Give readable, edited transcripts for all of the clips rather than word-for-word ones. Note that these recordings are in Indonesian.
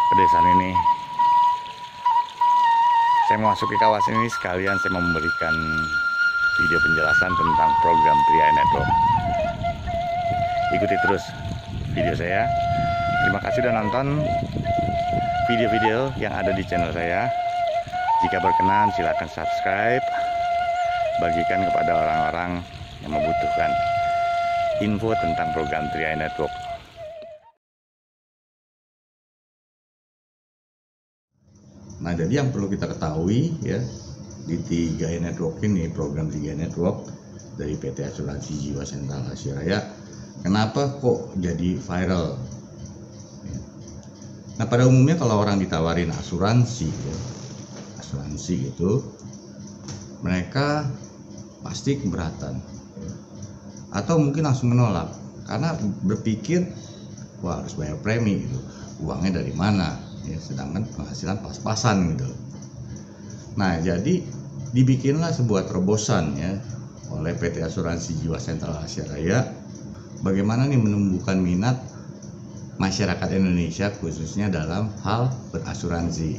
pedesaan ini. Saya memasuki kawasan ini sekalian saya memberikan video penjelasan tentang program Tri Network. Ikuti terus video saya. Terima kasih sudah nonton video-video yang ada di channel saya. Jika berkenan silakan subscribe, bagikan kepada orang-orang yang membutuhkan info tentang program Tri Network. Nah, jadi yang perlu kita ketahui ya, di 3i Network ini, program 3i Network dari PT Asuransi Jiwa Sentral Asia Raya, kenapa kok jadi viral? Nah, pada umumnya kalau orang ditawarin asuransi ya, asuransi gitu, mereka pasti keberatan atau mungkin langsung menolak karena berpikir wah harus bayar premi gitu, uangnya dari mana ya, sedangkan penghasilan pas-pasan gitu. Nah, jadi dibikinlah sebuah terobosan ya oleh PT Asuransi Jiwa Sentral Asia Raya bagaimana nih menumbuhkan minat masyarakat Indonesia khususnya dalam hal berasuransi.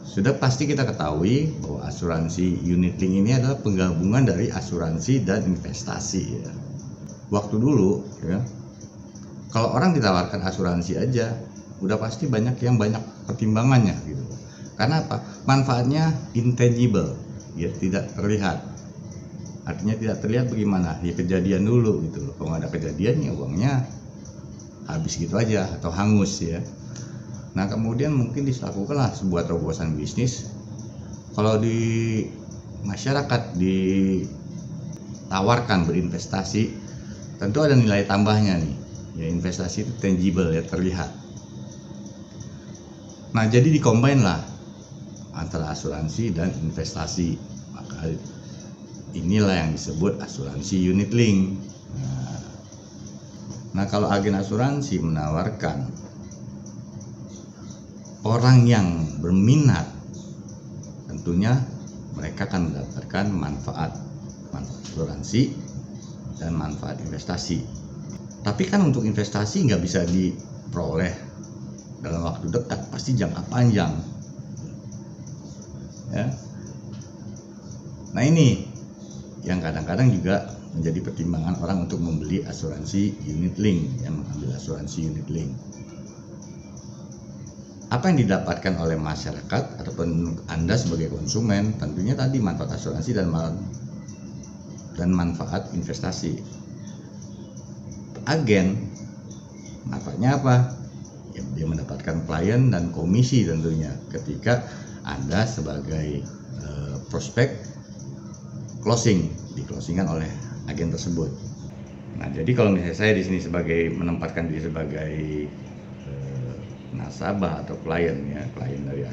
Sudah pasti kita ketahui bahwa asuransi unit link ini adalah penggabungan dari asuransi dan investasi ya. Waktu dulu ya, kalau orang ditawarkan asuransi aja udah pasti banyak pertimbangannya gitu. Karena apa? Manfaatnya intangible, ya tidak terlihat. Artinya tidak terlihat bagaimana? Ya kejadian dulu gitu loh. Kalau nggak ada kejadian ya uangnya habis gitu aja atau hangus ya. Nah, kemudian mungkin dilakukanlah sebuah terobosan bisnis. Kalau di masyarakat ditawarkan berinvestasi, tentu ada nilai tambahnya nih. Ya, investasi itu tangible ya, terlihat. Nah, jadi dikombin lah antara asuransi dan investasi. Maka inilah yang disebut asuransi unit link. Nah, kalau agen asuransi menawarkan orang yang berminat, tentunya mereka akan mendapatkan manfaat asuransi dan manfaat investasi. Tapi kan untuk investasi nggak bisa diperoleh dalam waktu dekat, pasti jangka panjang ya. Nah, ini yang kadang-kadang juga menjadi pertimbangan orang untuk membeli asuransi unit link, yang mengambil asuransi unit link. Apa yang didapatkan oleh masyarakat ataupun Anda sebagai konsumen, tentunya tadi manfaat asuransi dan manfaat investasi. Agen manfaatnya apa? Ya, dia mendapatkan klien dan komisi tentunya ketika Anda sebagai prospek diclosingkan oleh agen tersebut. Nah, jadi kalau misalnya saya di sini menempatkan diri sebagai nasabah atau klien dari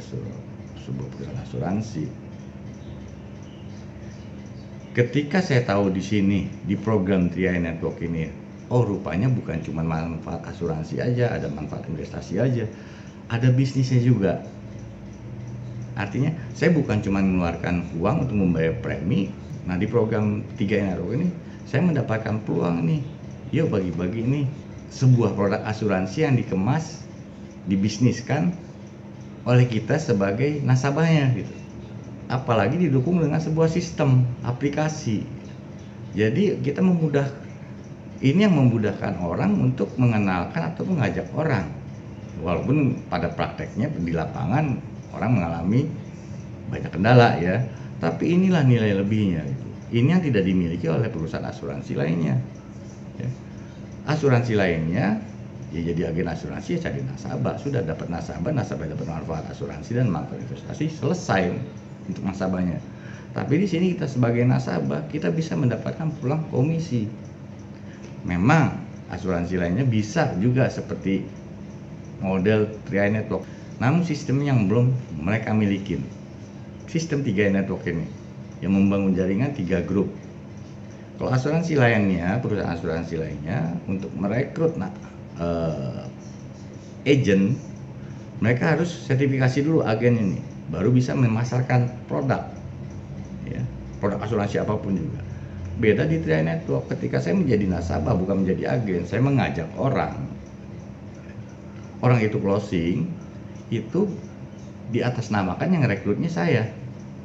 sebuah perusahaan asuransi. Ketika saya tahu di sini di program Tri Network ini, oh rupanya bukan cuma manfaat asuransi aja, ada manfaat investasi aja, ada bisnisnya juga. Artinya saya bukan cuma mengeluarkan uang untuk membayar premi. Nah, di program 3i Network ini saya mendapatkan peluang nih, yuk bagi-bagi nih sebuah produk asuransi yang dikemas, dibisniskan oleh kita sebagai nasabahnya gitu. Apalagi didukung dengan sebuah sistem aplikasi. Jadi kita ini yang memudahkan orang untuk mengenalkan atau mengajak orang. Walaupun pada prakteknya di lapangan orang mengalami banyak kendala ya, tapi inilah nilai lebihnya gitu. Ini yang tidak dimiliki oleh perusahaan asuransi lainnya ya. Asuransi lainnya ya jadi agen asuransi ya cari nasabah, sudah dapat nasabah dapat manfaat asuransi dan manfaat investasi, selesai untuk nasabahnya. Tapi di sini kita sebagai nasabah kita bisa mendapatkan pulang komisi. Memang asuransi lainnya bisa juga seperti model 3i Network, namun sistem yang belum mereka miliki. Sistem 3i Network ini yang membangun jaringan 3 grup. Kalau asuransi lainnya, perusahaan asuransi lainnya untuk merekrut agent, mereka harus sertifikasi dulu agen ini, baru bisa memasarkan produk ya, produk asuransi apapun juga. Beda di 3i Network, ketika saya menjadi nasabah bukan menjadi agen, saya mengajak orang itu closing, itu diatasnamakan yang rekrutnya saya.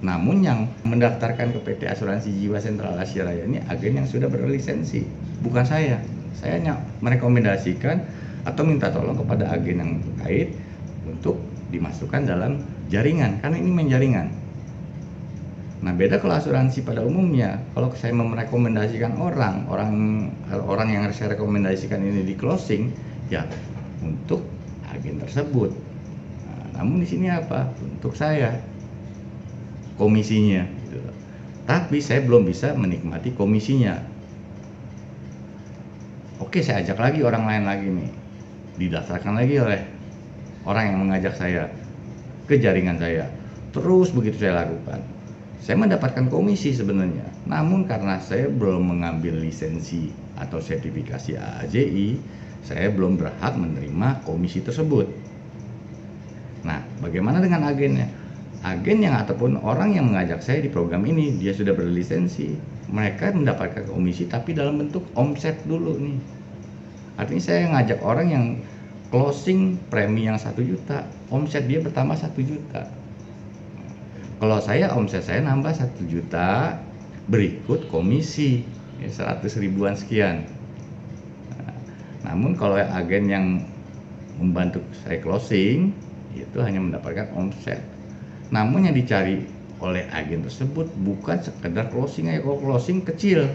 Namun yang mendaftarkan ke PT Asuransi Jiwa Sentral Asia Raya ini agen yang sudah berlisensi, bukan saya. Saya hanya merekomendasikan atau minta tolong kepada agen yang terkait untuk dimasukkan dalam jaringan, karena ini menjaringan. Nah, beda kalau asuransi pada umumnya, kalau saya merekomendasikan orang yang saya rekomendasikan ini di closing, ya untuk agen tersebut. Nah, namun di sini apa? Untuk saya komisinya, gitu. Tapi saya belum bisa menikmati komisinya. Oke, saya ajak lagi orang lain lagi nih, didaftarkan lagi oleh orang yang mengajak saya ke jaringan saya. Terus begitu saya lakukan, saya mendapatkan komisi sebenarnya. Namun karena saya belum mengambil lisensi atau sertifikasi AAJI, saya belum berhak menerima komisi tersebut. Nah, bagaimana dengan agennya? Agen yang ataupun orang yang mengajak saya di program ini, dia sudah berlisensi. Mereka mendapatkan komisi tapi dalam bentuk omset dulu nih. Artinya saya ngajak orang yang closing premi yang 1 juta, omset dia bertambah 1 juta. Kalau saya omset saya nambah 1 juta, berikut komisi ya, 100 ribuan sekian. Namun kalau agen yang membantu saya closing itu hanya mendapatkan omset. Namun yang dicari oleh agen tersebut bukan sekedar closing aja. Kalau closing kecil,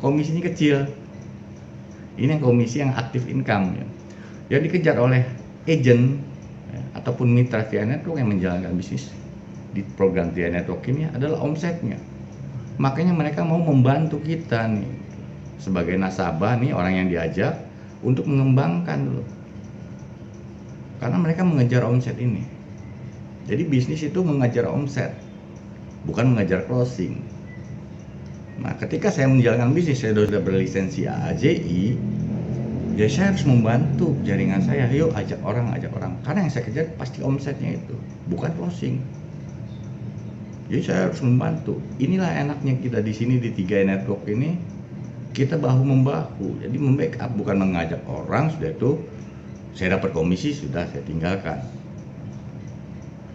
komisinya kecil. Ini yang komisi yang aktif income ya. Yang dikejar oleh agent ya, ataupun mitra TI Network yang menjalankan bisnis di program TI Network ini adalah omsetnya. Makanya mereka mau membantu kita nih sebagai nasabah nih, orang yang diajak untuk mengembangkan dulu. Karena mereka mengejar omset ini. Jadi bisnis itu mengejar omset, bukan mengejar closing. Nah, ketika saya menjalankan bisnis, saya sudah berlisensi AAJI, ya saya harus membantu jaringan saya. Yuk ajak orang. Karena yang saya kejar pasti omsetnya itu, bukan closing. Jadi saya harus membantu. Inilah enaknya kita di sini di 3i Network ini, kita bahu membahu. Jadi membackup, bukan mengajak orang sudah itu saya dapat komisi sudah saya tinggalkan.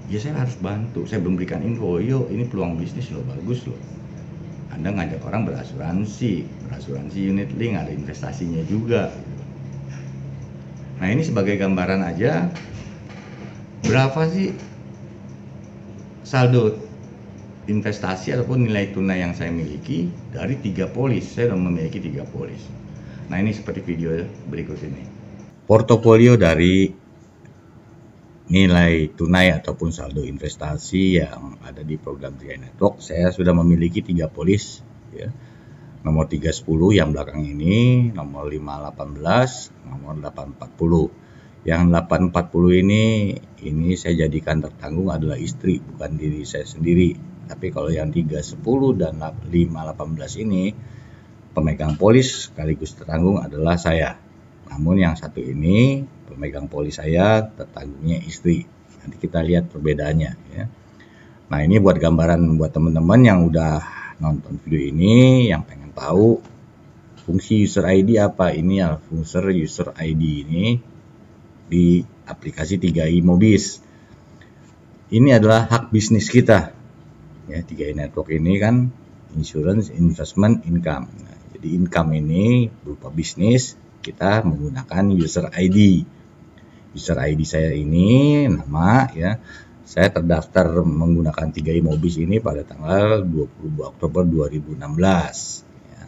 Ya saya harus bantu, saya memberikan info, yuk ini peluang bisnis loh, bagus loh. Anda ngajak orang berasuransi unit link, ada investasinya juga. Nah ini sebagai gambaran aja, berapa sih saldo investasi ataupun nilai tunai yang saya miliki dari 3 polis. Saya sudah memiliki 3 polis. Nah ini seperti video berikut ini. Portofolio dari nilai tunai ataupun saldo investasi yang ada di program TI Network, saya sudah memiliki 3 polis ya. Nomor 310 yang belakang ini, nomor 518, nomor 840. Yang 840 ini saya jadikan tertanggung adalah istri, bukan diri saya sendiri. Tapi kalau yang 310 dan 518 ini pemegang polis sekaligus tertanggung adalah saya. Namun yang satu ini pemegang polis saya, tertanggungnya istri. Nanti kita lihat perbedaannya ya. Nah ini buat gambaran buat teman-teman yang udah nonton video ini, yang pengen tahu fungsi user ID apa. Ini ya fungsi user ID ini di aplikasi 3i Mobis. Ini adalah hak bisnis kita ya. 3i Network ini kan insurance investment income. Nah, jadi income ini berupa bisnis, kita menggunakan user ID. User ID saya ini nama ya. Saya terdaftar menggunakan 3i Mobis ini pada tanggal 22 Oktober 2016. Ya.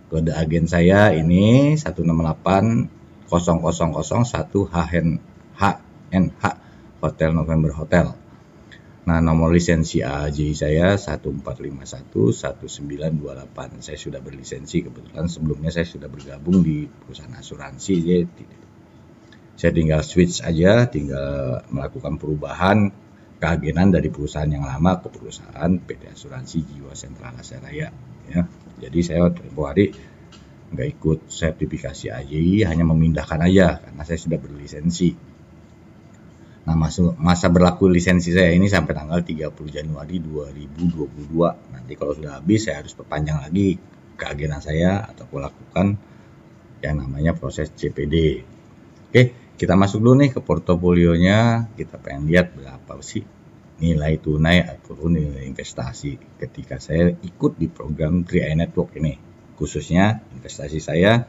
Kode agen saya ini 1680001HNH Hotel November Hotel. Nah, nomor lisensi AAJI saya 14511928. Saya sudah berlisensi, kebetulan sebelumnya saya sudah bergabung di perusahaan asuransi. Saya tinggal switch aja, tinggal melakukan perubahan keagenan dari perusahaan yang lama ke perusahaan PT Asuransi Jiwa Sentral Asia Raya ya. Jadi saya tempoh hari nggak ikut sertifikasi AJI, hanya memindahkan aja karena saya sudah berlisensi. Nah, masa berlaku lisensi saya ini sampai tanggal 30 Januari 2022. Nanti kalau sudah habis saya harus perpanjang lagi keagenan saya atau lakukan yang namanya proses CPD. Oke, kita masuk dulu nih ke portofolionya, kita pengen lihat berapa sih nilai tunai ataupun nilai investasi ketika saya ikut di program 3i Network ini, khususnya investasi saya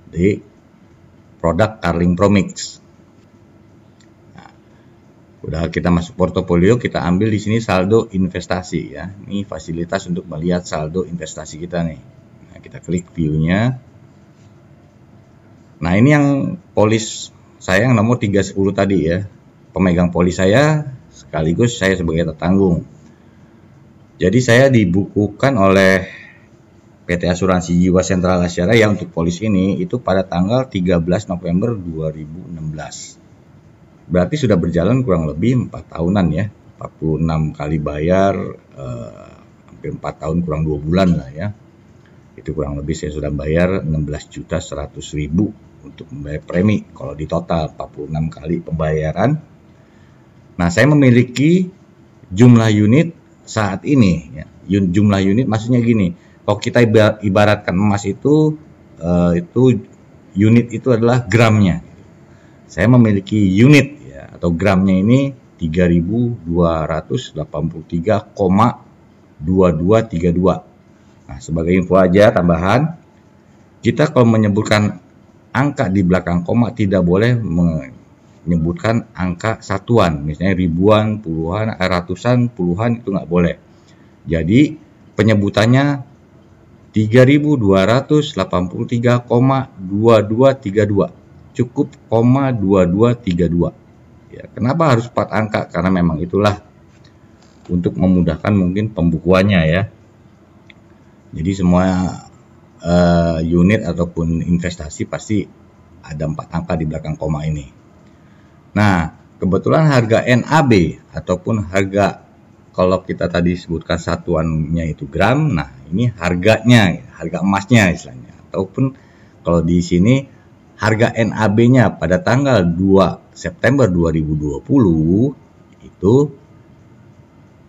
di produk Carling Promix. Nah, udah kita masuk portofolio, kita ambil di sini saldo investasi ya. Ini fasilitas untuk melihat saldo investasi kita nih. Nah, kita klik view-nya. Nah, ini yang polis saya yang nomor 310 tadi ya, pemegang polis saya sekaligus saya sebagai tertanggung. Jadi saya dibukukan oleh PT Asuransi Jiwa Sentral Asia Raya untuk polis ini itu pada tanggal 13 November 2016. Berarti sudah berjalan kurang lebih 4 tahunan ya, 46 kali bayar, hampir 4 tahun kurang 2 bulan lah ya. Itu kurang lebih saya sudah bayar 16.100.000 untuk membayar premi kalau di total 46 kali pembayaran. Nah, saya memiliki jumlah unit saat ini ya. Jumlah unit maksudnya gini, kalau kita ibaratkan emas itu unit itu adalah gramnya. Saya memiliki unit ya, atau gramnya ini 3.283,2232. Nah, sebagai info aja tambahan, kita kalau menyebutkan angka di belakang koma tidak boleh menyebutkan angka satuan, misalnya ribuan, puluhan, ratusan, puluhan, itu nggak boleh. Jadi penyebutannya 3.283,2232, cukup koma 2232. Ya, kenapa harus 4 angka? Karena memang itulah untuk memudahkan mungkin pembukuannya ya. Jadi semua unit ataupun investasi pasti ada 4 angka di belakang koma ini. Nah, kebetulan harga NAB ataupun harga, kalau kita tadi sebutkan satuannya itu gram, nah ini harganya, harga emasnya istilahnya. Ataupun kalau di sini harga NAB-nya pada tanggal 2 September 2020 itu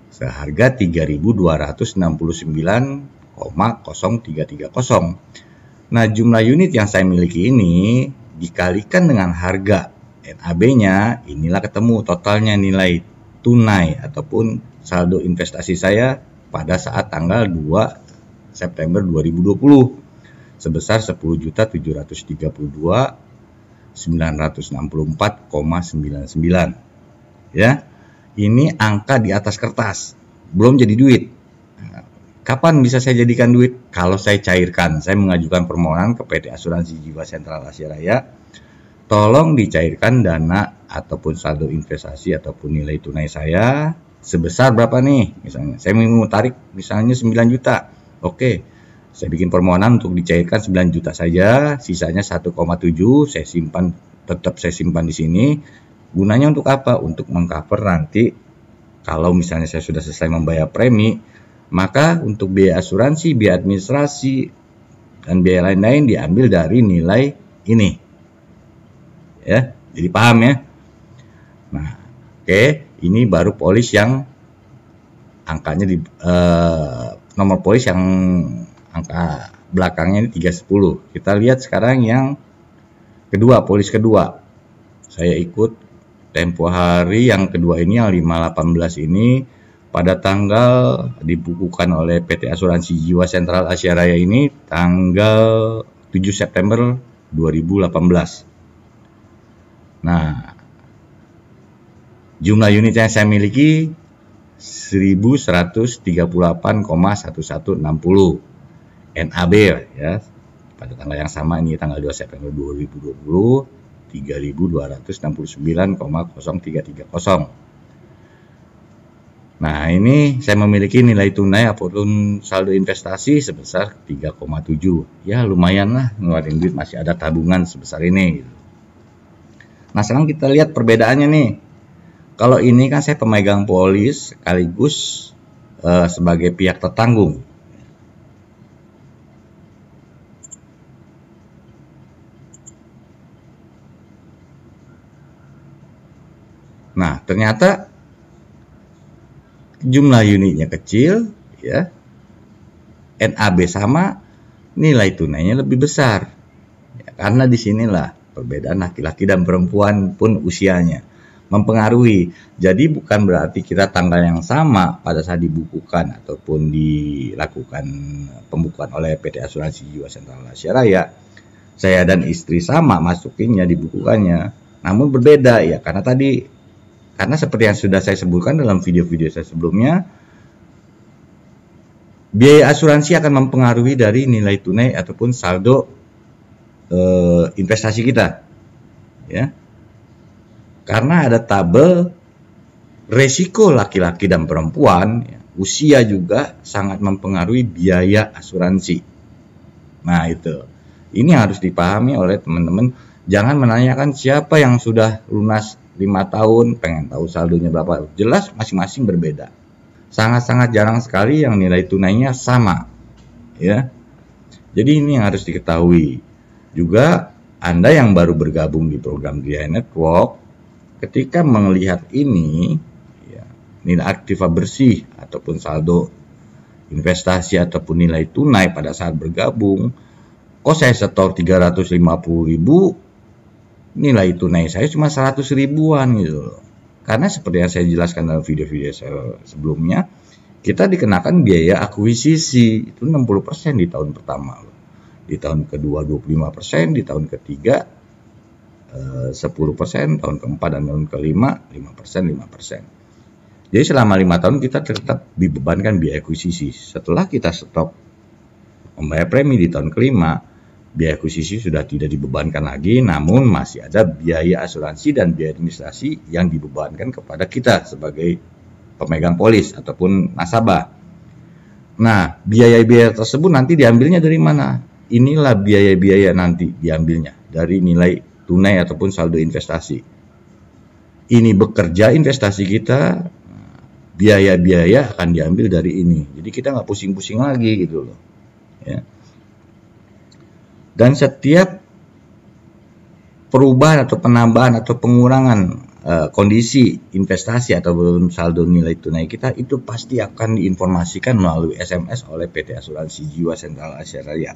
seharga 3.269,0330. Nah, jumlah unit yang saya miliki ini dikalikan dengan harga NAB-nya, inilah ketemu totalnya nilai tunai ataupun saldo investasi saya pada saat tanggal 2 September 2020 sebesar 10.734,964,99 ya. Ini angka di atas kertas, belum jadi duit. Kapan bisa saya jadikan duit? Kalau saya cairkan. Saya mengajukan permohonan ke PT Asuransi Jiwa Sentral Asia Raya, tolong dicairkan dana ataupun saldo investasi ataupun nilai tunai saya sebesar berapa nih? Misalnya saya mau tarik misalnya 9 juta. Oke, saya bikin permohonan untuk dicairkan 9 juta saja, sisanya 1,7 saya simpan, tetap saya simpan di sini. Gunanya untuk apa? Untuk mengcover nanti kalau misalnya saya sudah selesai membayar premi, maka untuk biaya asuransi, biaya administrasi, dan biaya lain-lain diambil dari nilai ini. Ya, jadi paham ya? Nah, oke, ini baru polis yang angkanya di nomor polis yang angka belakangnya ini 310. Kita lihat sekarang yang kedua, polis kedua. Saya ikut tempo hari yang kedua ini, yang 518 ini, pada tanggal dibukukan oleh PT Asuransi Jiwa Sentral Asia Raya ini tanggal 7 September 2018. Nah, jumlah unit yang saya miliki 1138,1160 NAB ya. Pada tanggal yang sama ini tanggal 2 September 2020 3.269,0330. Nah, ini saya memiliki nilai tunai ataupun saldo investasi sebesar 3,7. Ya, lumayan lah ngeluarin duit, masih ada tabungan sebesar ini gitu. Nah, sekarang kita lihat perbedaannya nih. Kalau ini kan saya pemegang polis sekaligus sebagai pihak tertanggung. Nah, ternyata jumlah unitnya kecil ya, NAB sama, nilai tunainya lebih besar ya, karena disinilah Perbedaan laki-laki dan perempuan pun usianya mempengaruhi. Jadi bukan berarti kita tanggal yang sama pada saat dibukukan ataupun dilakukan pembukuan oleh PT Asuransi Jiwa Sentral Asia Raya, saya dan istri sama masukinnya, dibukukannya. Namun berbeda ya, karena seperti yang sudah saya sebutkan dalam video-video saya sebelumnya, biaya asuransi akan mempengaruhi dari nilai tunai ataupun saldo investasi kita, ya. Karena ada tabel resiko laki-laki dan perempuan, ya, usia juga sangat mempengaruhi biaya asuransi. Nah itu, ini harus dipahami oleh teman-teman. Jangan menanyakan siapa yang sudah lunas 5 tahun, pengen tahu saldonya berapa. Jelas masing-masing berbeda. Sangat-sangat jarang sekali yang nilai tunainya sama, ya. Jadi ini yang harus diketahui. Juga Anda yang baru bergabung di program DI Network, ketika melihat ini, ya, nilai aktiva bersih ataupun saldo investasi ataupun nilai tunai pada saat bergabung, kok saya setor 350.000, nilai tunai saya cuma 100 ribuan gitu loh. Karena seperti yang saya jelaskan dalam video-video saya sebelumnya, kita dikenakan biaya akuisisi itu 60% di tahun pertama, di tahun kedua 25%, di tahun ketiga 10%, tahun keempat dan tahun kelima 5%. Jadi selama 5 tahun kita tetap dibebankan biaya akuisisi. Setelah kita stop membayar premi di tahun kelima, biaya akuisisi sudah tidak dibebankan lagi, namun masih ada biaya asuransi dan biaya administrasi yang dibebankan kepada kita sebagai pemegang polis ataupun nasabah. Nah, biaya-biaya tersebut nanti diambilnya dari mana? Inilah biaya-biaya nanti diambilnya dari nilai tunai ataupun saldo investasi. Ini bekerja investasi kita, biaya-biaya akan diambil dari ini. Jadi kita nggak pusing-pusing lagi gitu loh. Ya. Dan setiap perubahan atau penambahan atau pengurangan kondisi investasi atau saldo nilai tunai kita itu pasti akan diinformasikan melalui SMS oleh PT Asuransi Jiwa Sentral Asia Raya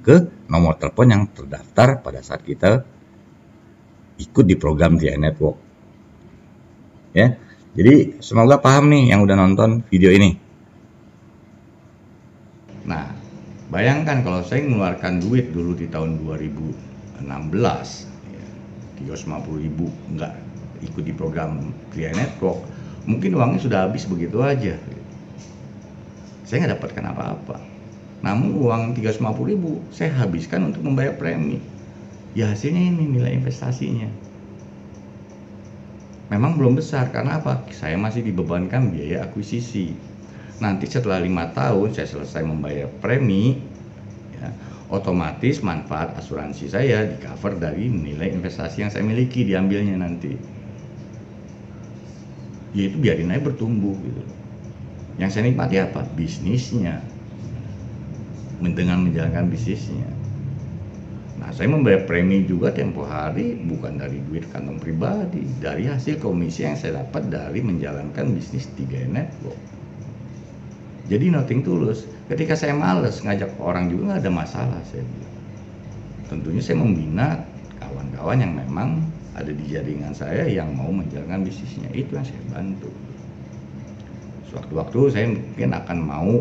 ke nomor telepon yang terdaftar pada saat kita ikut di program DI Network. Ya. Jadi semoga paham nih yang udah nonton video ini. Nah, bayangkan kalau saya mengeluarkan duit dulu di tahun 2016, ya, 350.000 enggak ikut di program DI Network, mungkin uangnya sudah habis begitu aja. Saya nggak dapatkan apa-apa. Namun uang 350.000 saya habiskan untuk membayar premi. Ya hasilnya ini nilai investasinya. Memang belum besar, karena apa? Saya masih dibebankan biaya akuisisi. Nanti setelah 5 tahun saya selesai membayar premi, ya, otomatis manfaat asuransi saya di cover dari nilai investasi yang saya miliki, diambilnya nanti. Yaitu biarin aja bertumbuh gitu. Yang saya nikmati apa? Bisnisnya. Dengan menjalankan bisnisnya. Nah, saya membayar premi juga tempo hari bukan dari duit kantong pribadi, dari hasil komisi yang saya dapat dari menjalankan bisnis DI Network. Jadi nothing tulus. Ketika saya males ngajak orang juga nggak ada masalah saya bilang. Tentunya saya membina kawan-kawan yang memang ada di jaringan saya yang mau menjalankan bisnisnya, itu yang saya bantu. Sewaktu-waktu saya mungkin akan mau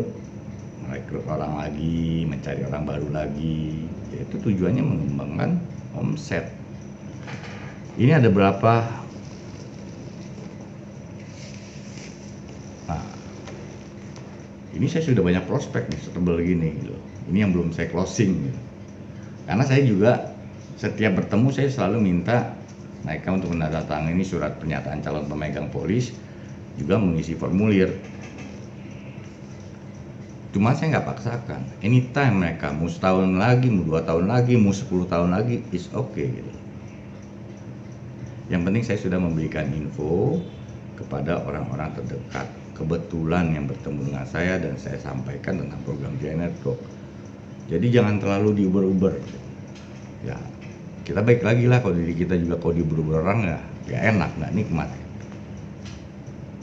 merekrut orang lagi, mencari orang baru lagi, yaitu tujuannya mengembangkan omset. Ini ada berapa? Nah, ini saya sudah banyak prospek nih, setebal gini gitu. Ini yang belum saya closing gitu. Karena saya juga setiap bertemu saya selalu minta mereka untuk menandatangani surat pernyataan calon pemegang polis, juga mengisi formulir. Cuma saya nggak paksakan, anytime mereka mau setahun lagi, mau 2 tahun lagi, mau 10 tahun lagi, is okay gitu. Yang penting saya sudah memberikan info kepada orang-orang terdekat, kebetulan yang bertemu dengan saya, dan saya sampaikan tentang program DI Network. Jadi jangan terlalu diuber-uber. Ya, kita baik lagi lah kalau diri kita juga kalau diuber-uber orang ya enak, nggak nikmat.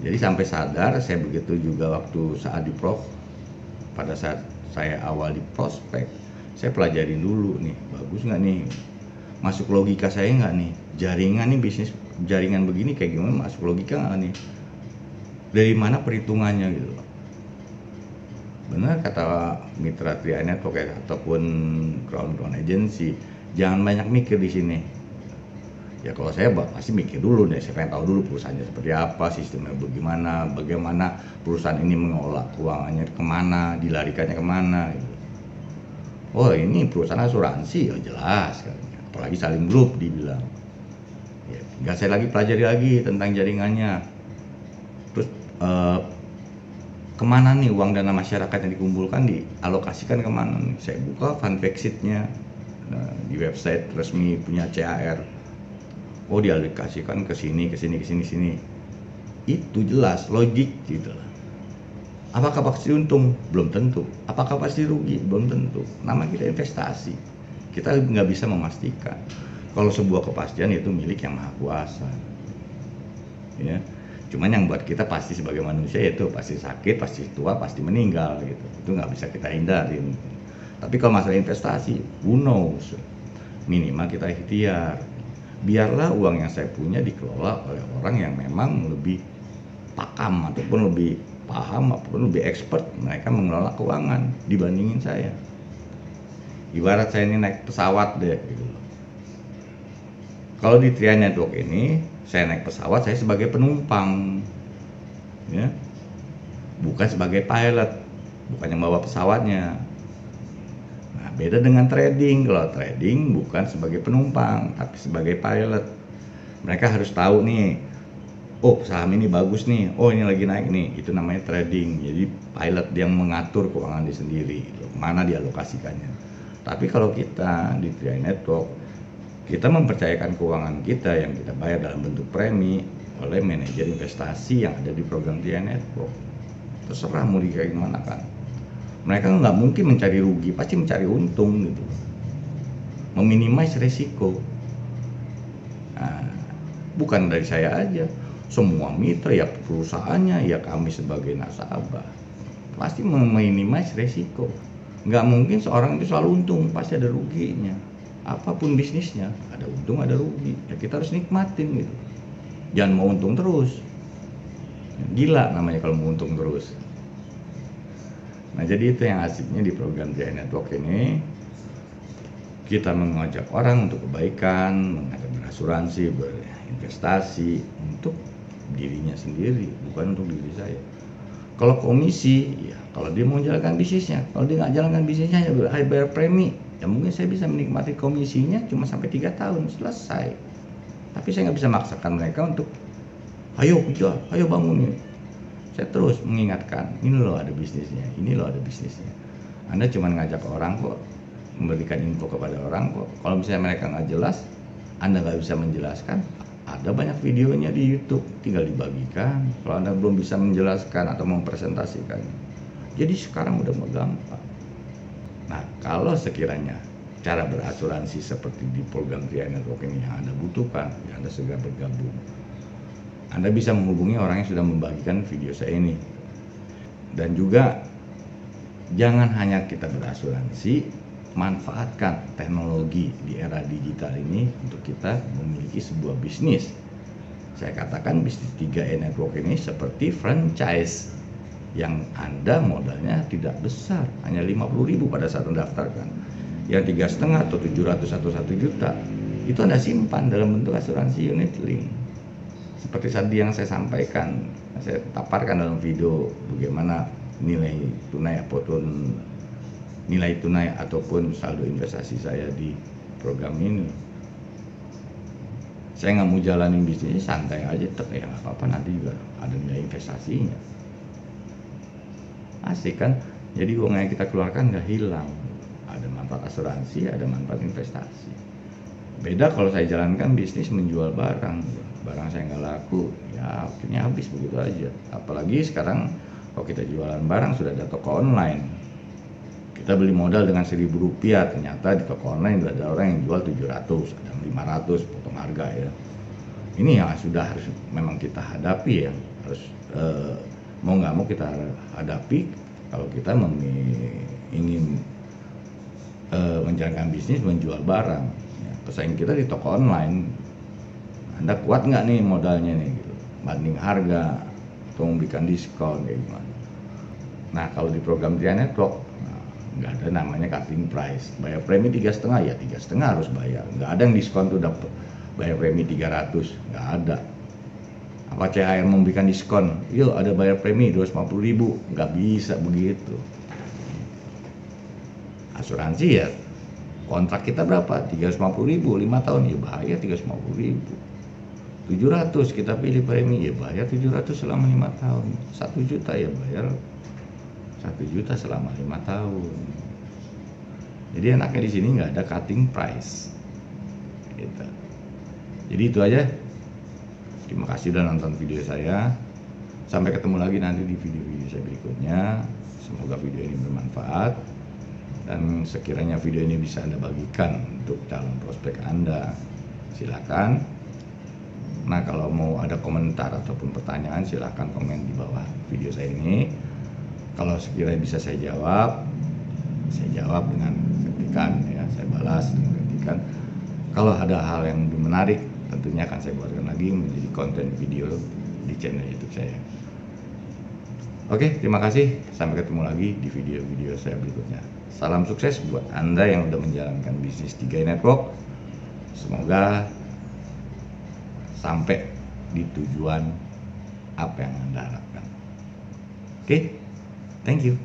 Jadi sampai sadar, saya begitu juga waktu saat di Prof. Pada saat saya awal di prospek, saya pelajarin dulu nih, bagus nggak nih Masuk logika saya nggak nih? Jaringan nih, bisnis jaringan begini kayak gimana, masuk logika nggak nih? Dari mana perhitungannya gitu loh. Benar kata mitra Tria Network ataupun Crown Agency, jangan banyak mikir di sini. Ya kalau saya pasti mikir dulu deh, saya pengen tahu dulu perusahaannya seperti apa, sistemnya bagaimana perusahaan ini mengelola keuangannya kemana, dilarikannya kemana gitu. Oh ini perusahaan asuransi, oh jelas kan. Apalagi Salim Group dibilang. Ya, nggak saya lagi pelajari lagi tentang jaringannya. Terus kemana nih uang dana masyarakat yang dikumpulkan dialokasikan kemana nih? Saya buka fund fact sheet-nya di website resmi punya CAR. Oh dialokasikan ke sini. Itu jelas logik gitu lah. Apakah pasti untung? Belum tentu. Apakah pasti rugi? Belum tentu. Nama kita investasi. Kita nggak bisa memastikan. Kalau sebuah kepastian itu milik yang maha kuasa. Ya. Cuman yang buat kita pasti sebagai manusia itu pasti sakit, pasti tua, pasti meninggal gitu. Itu nggak bisa kita hindarin. Tapi kalau masalah investasi, who knows? Minimal kita ikhtiar. Biarlah uang yang saya punya dikelola oleh orang yang memang lebih pakam ataupun lebih paham ataupun lebih expert mereka mengelola keuangan dibandingin saya. Ibarat saya ini naik pesawat deh gitu. Kalau di Tria Network ini saya naik pesawat, saya sebagai penumpang ya, bukan sebagai pilot, bukan yang bawa pesawatnya. Nah, beda dengan trading. Kalau trading bukan sebagai penumpang, tapi sebagai pilot. Mereka harus tahu nih, oh saham ini bagus nih, oh ini lagi naik nih. Itu namanya trading. Jadi pilot yang mengatur keuangan dia sendiri, mana dialokasikannya. Tapi kalau kita di Tria Network, kita mempercayakan keuangan kita yang kita bayar dalam bentuk premi oleh manajer investasi yang ada di program Tria Network. Terserah mau kayak gimana kan. Mereka nggak mungkin mencari rugi, pasti mencari untung gitu. Meminimais resiko. Nah, bukan dari saya aja, semua mitra ya perusahaannya ya kami sebagai nasabah pasti meminimais resiko. Nggak mungkin seorang itu selalu untung, pasti ada ruginya. Apapun bisnisnya, ada untung ada rugi. Ya kita harus nikmatin gitu. Jangan mau untung terus. Gila namanya kalau mau untung terus. Nah jadi itu yang asiknya di program Tria Network ini. Kita mengajak orang untuk kebaikan, mengajak berasuransi, berinvestasi untuk dirinya sendiri, bukan untuk diri saya. Kalau komisi, ya kalau dia mau jalankan bisnisnya, kalau dia nggak jalankan bisnisnya ya bayar premi. Ya mungkin saya bisa menikmati komisinya cuma sampai 3 tahun selesai. Tapi saya nggak bisa maksakan mereka untuk ayo kerja, ayo bangun nih. Saya terus mengingatkan, ini loh ada bisnisnya, ini loh ada bisnisnya. Anda cuma ngajak orang kok, memberikan info kepada orang kok. Kalau misalnya mereka nggak jelas, Anda nggak bisa menjelaskan. Ada banyak videonya di YouTube, tinggal dibagikan. Kalau Anda belum bisa menjelaskan atau mempresentasikan, jadi sekarang udah gampang. Nah, kalau sekiranya cara berasuransi seperti di program Tria Network ini yang Anda butuhkan, ya Anda segera bergabung. Anda bisa menghubungi orang yang sudah membagikan video saya ini. Dan juga jangan hanya kita berasuransi, manfaatkan teknologi di era digital ini untuk kita memiliki sebuah bisnis. Saya katakan bisnis 3E Network ini seperti franchise yang Anda modalnya tidak besar, hanya 50.000 pada saat mendaftarkan. Yang 3,5 atau 700 atau 1 juta itu Anda simpan dalam bentuk asuransi unit link. Seperti tadi yang saya sampaikan, saya paparkan dalam video bagaimana nilai tunai ataupun saldo investasi saya di program ini. Saya nggak mau jalanin bisnisnya santai aja, ya nggak apa-apa, nanti juga ada nilai investasinya. Asik kan? Jadi uang yang kita keluarkan nggak hilang. Ada manfaat asuransi, ada manfaat investasi. Beda kalau saya jalankan bisnis menjual barang saya nggak laku, ya akhirnya habis begitu aja. Apalagi sekarang kalau kita jualan barang sudah ada toko online. Kita beli modal dengan Rp1.000, ternyata di toko online sudah ada orang yang jual 700, ada 500, potong harga ya. Ini yang sudah harus memang kita hadapi ya, harus mau nggak mau kita hadapi kalau kita ingin menjalankan bisnis menjual barang. Ya, pesaing kita di toko online. Anda kuat nggak nih modalnya nih, gitu. Banding harga atau memberikan diskon kayak gimana. Nah kalau di program TRI Network nggak ada namanya cutting price. Bayar premi 3,5 ya 3,5 harus bayar. Nggak ada yang diskon tuh dapat bayar premi 300, nggak ada. Apa CHR memberikan diskon? Yuk ada bayar premi 250.000, nggak bisa begitu. Asuransi ya kontrak kita berapa? 350.000, 5 tahun ya bayar 350.000. 700 kita pilih premi ya bayar 700 selama 5 tahun. 1 juta ya bayar 1 juta selama 5 tahun. Jadi enaknya di sini nggak ada cutting price. Gitu. Jadi itu aja. Terima kasih sudah nonton video saya. Sampai ketemu lagi nanti di video-video saya berikutnya. Semoga video ini bermanfaat. Dan sekiranya video ini bisa Anda bagikan untuk calon prospek Anda, silakan. Nah kalau mau ada komentar ataupun pertanyaan silakan komen di bawah video saya ini. Kalau sekiranya bisa saya jawab dengan ketikan ya, saya balas dengan ketikan. Kalau ada hal yang lebih menarik tentunya akan saya buatkan lagi menjadi konten video di channel YouTube saya. Oke, terima kasih. Sampai ketemu lagi di video-video saya berikutnya. Salam sukses buat Anda yang sudah menjalankan bisnis di TRI Network. Semoga sampai di tujuan apa yang Anda harapkan. Oke, thank you.